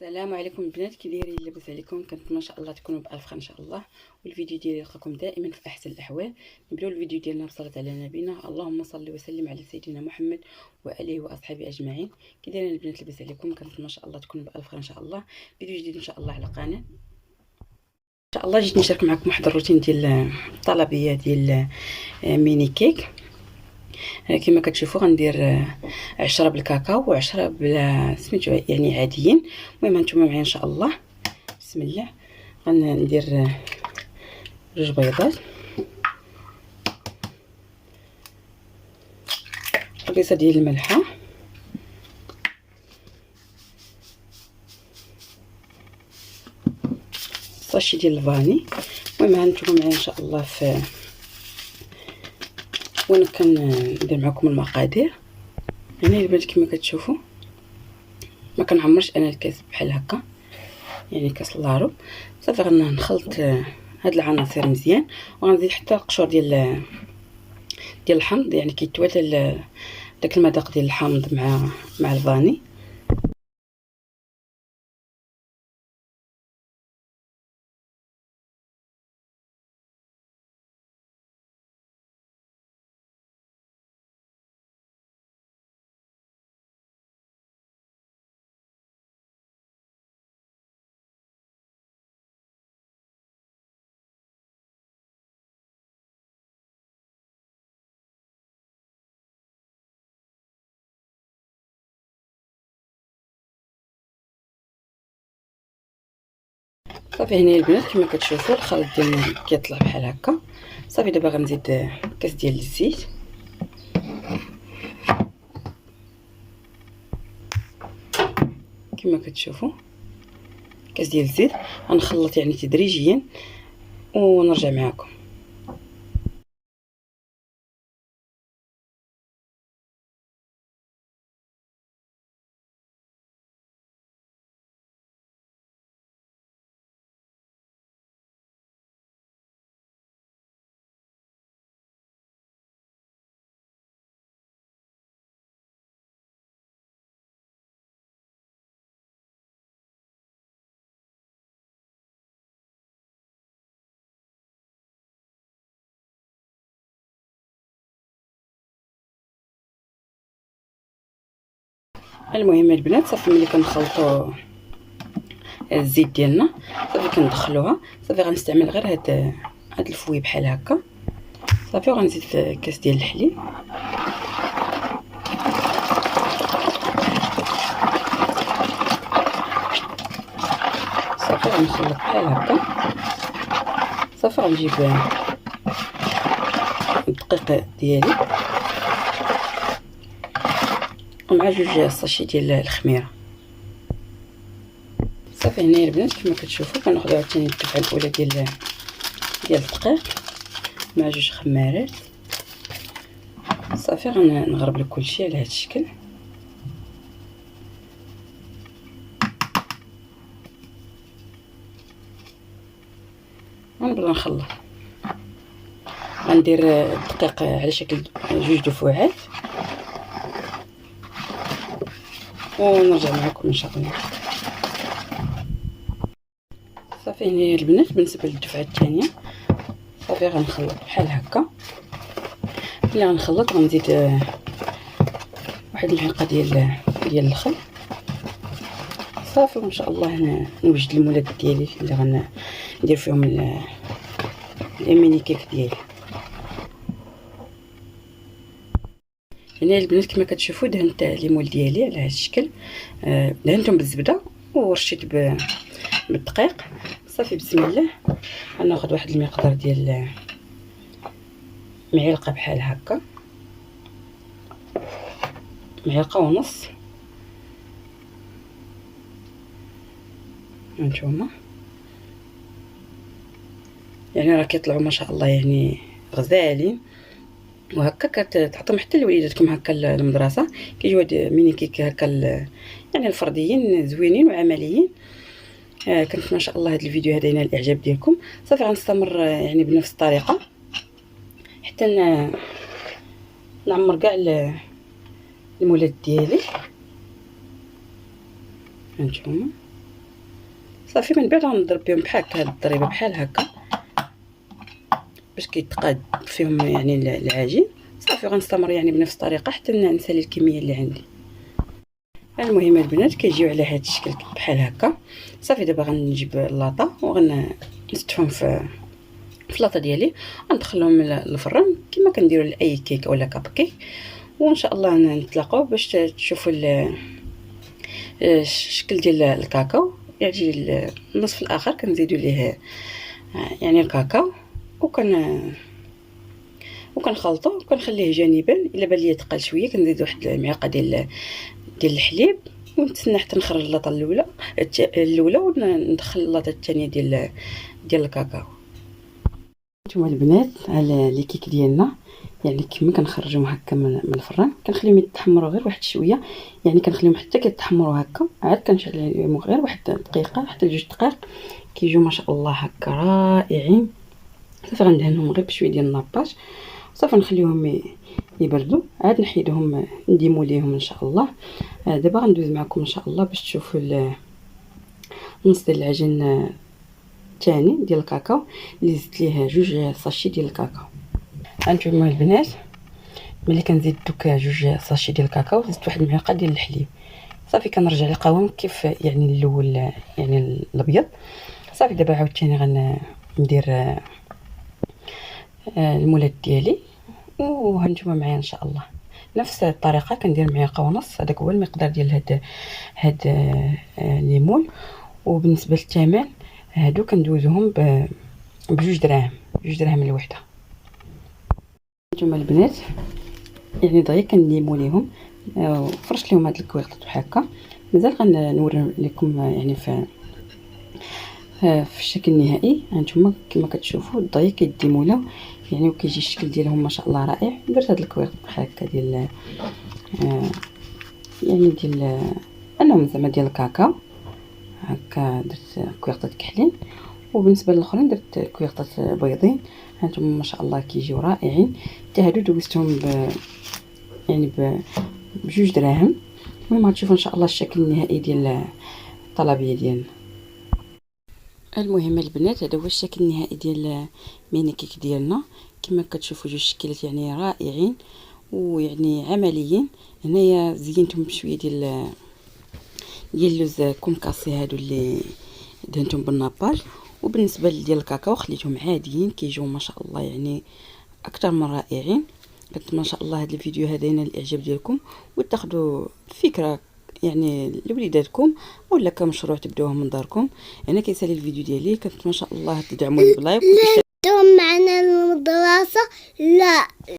السلام عليكم البنات، كي دايرين؟ لاباس عليكم؟ كنتمنى ان شاء الله تكونوا بالف خير ان شاء الله. والفيديو ديالي يلقاكم دائما في احسن الاحوال. نبداو الفيديو ديالنا بصلاه على نبينا، اللهم صل وسلم على سيدنا محمد واله واصحابه اجمعين. كي دايرين البنات؟ لاباس عليكم؟ كنتمنى ان شاء الله تكونوا بالف خير ان شاء الله. فيديو جديد ان شاء الله على القناه. ان شاء الله جيت نشارك معكم واحد الروتين ديال الطلبيه ديال ميني كيك. كما كتشوفوا غندير 10 بالكاكاو و10 بلا سميتو يعني عاديين. المهم نتوما معايا ان شاء الله. بسم الله. غندير 2 بيضات، قريصه ديال الملحه، ساشي ديال الفاني. المهم هانتوما معايا ان شاء الله وانا كندير معكم المقادير. هنا البنات كما كتشوفوا ما كنعمرش انا الكاس بحال هكا، يعني كاس لارو. صافي غنخلط هاد العناصر مزيان، وغنزيد حتى القشور ديال الحامض، يعني كيتوالى داك المذاق ديال الحامض مع الفاني. صافي هنا البنات كما كتشوفوا الخليط ديالنا كيطلع بحال هكا. صافي دابا غنزيد كاس ديال الزيت، كما كتشوفوا كاس ديال الزيت. غنخلط يعني تدريجيا ونرجع معكم. المهم البنات صافي ملي كنخلطوا الزيت ديالنا صافي كندخلوها. صافي غنستعمل غير هاد الفوي بحال هكا. صافي وغنزيد كاس ديال الحليب، صافي غنخلط بحال هكا. صافي غنجيب الدقيق ديالي ومع 2 ساشي ديال الخميره. صافي هنايا البنات كما كتشوفوا كناخذوا عاوتاني الدفعه الاولى ديال الدقيق مع 2 خمارات. صافي غنغرب لك كلشي على هذا الشكل. غنبدا نخلط. غندير الدقيق على شكل 2 دفعات ونرجع معكم ان شاء الله. صافي هنايا البنات بالنسبه للدفعه الثانيه صافي غنخلط بحال هكا. ملي غنخلط غنزيد واحد المعلقه ديال الخل. صافي وان شاء الله نوجد المولات ديالي اللي غندير فيهم الميني كيك ديالي. هنا البنات كما كتشوفوا دهنت لي مول ديالي على هذا الشكل. دهنتهم بالزبده ورشيت بالدقيق. صافي بسم الله غناخذ واحد المقدار ديال معلقه بحال هكا، معلقه ونص. هانتوما يعني راه كيطلعوا ما شاء الله يعني غزالين، وهكا كتعطيهم حتى لوليداتكم هكا المدرسه. كيجيو هاد ميني كيك هكا يعني الفرديين زوينين وعمليين. كنتمنى ان شاء الله هذا الفيديو هذا ينال الاعجاب ديالكم. صافي غنستمر يعني بنفس الطريقه حتى نعمر كاع المولات ديالي. هانتوما صافي من بعد غنضرب بهم بحال هكا، هاد الضريبه بحال هكا باش كيتقاد فيهم يعني العجين. صافي غنستمر يعني بنفس الطريقه حتى نسالي الكميه اللي عندي. المهم البنات كيجيو على هاد الشكل بحال هكا. صافي دابا غنجيب اللاطه وغنستفهم في اللاطه ديالي، غندخلهم للفران كما كنديروا لاي كيك ولا كاب كيك، وان شاء الله نتلاقاو باش تشوفوا الشكل ديال الكاكاو. يعني النصف الاخر كنزيدوا ليه يعني الكاكاو وكنخلطو وكنخليه جانبا. الا بان ليا ثقل شويه كنزيد واحد المعلقه ديال الحليب، ونتسنى حتى نخرج اللاطه الاولى وندخل اللاطه الثانيه ديال الكاكاو. نتوما البنات على لي كيك ديالنا يعني كما كنخرجوهم هكا من الفران كنخليهم يتحمروا غير واحد شويه، يعني كنخليهم حتى كيتحمروا هكا، عاد كنشعل عليهم غير واحد دقيقه حتى 2 دقائق كيجيو ما شاء الله هكا رائعين. صافي غندهنهم غير بشويه ديال الناباج، صافي نخليهم يبردوا، عاد نحيدهم نديمو ليهم ان شاء الله. دابا غندوز معكم ان شاء الله باش تشوفوا نص ديال العجين الثاني ديال الكاكاو اللي زدت ليه 2 ساشي ديال الكاكاو. هانتوما البنات ملي كنزيد دوك 2 ساشي ديال الكاكاو زدت واحد المعلقه ديال الحليب. صافي كنرجع القوام كيف يعني الاول يعني الابيض. صافي دابا عاوتاني غندير المولات ديالي، وهانتوما معايا ان شاء الله نفس الطريقه كندير معلقه ونص، هذاك هو المقدار ديال هاد الليمون. وبالنسبه للثمن هادو كندوزوهم ب2 دراهم، 2 دراهم الوحده. هانتوما البنات يعني دغيا كنليمو ليهم فرشت لهم هاد الكويرطات بحال هكا. مازال غنوري لكم يعني في الشكل النهائي. هانتوما كما كتشوفوا دغيا كيديمولاو يعني وكيجي الشكل ديالهم ما شاء الله رائع. درت هاد الكويرط بحال هكا ديال يعني ديال انهم زعما ديال الكاكاو هكا، درت كويرطات كحلين. وبالنسبه للاخرين درت كويرطات بيضين. هانتوما ما شاء الله كيجيو رائعين. حتى هادو دوزتهم يعني ب2 دراهم. المهم غتشوفوا ان شاء الله الشكل النهائي ديال الطلبيه ديالنا. المهم البنات هذا هو الشكل النهائي ديال ميني كيك ديالنا. كما كتشوفوا 2 شكلات يعني رائعين ويعني عمليين. هنايا زينتهم بشويه ديال اللوز كونكاسي هادو اللي دهنتهم بالناباج. وبالنسبه ديال الكاكاو خليتهم عاديين كيجيو ما شاء الله يعني اكثر من رائعين. كنتمنى ان شاء الله هذا الفيديو هذا ينال الاعجاب ديالكم وتاخذوا فكره يعني لوليداتكم ولا كمشروع تبداوه من داركم. انا كيسالي الفيديو ديالي كنتمنى ان شاء الله تدعموني بلايك معنا المدرسه. لا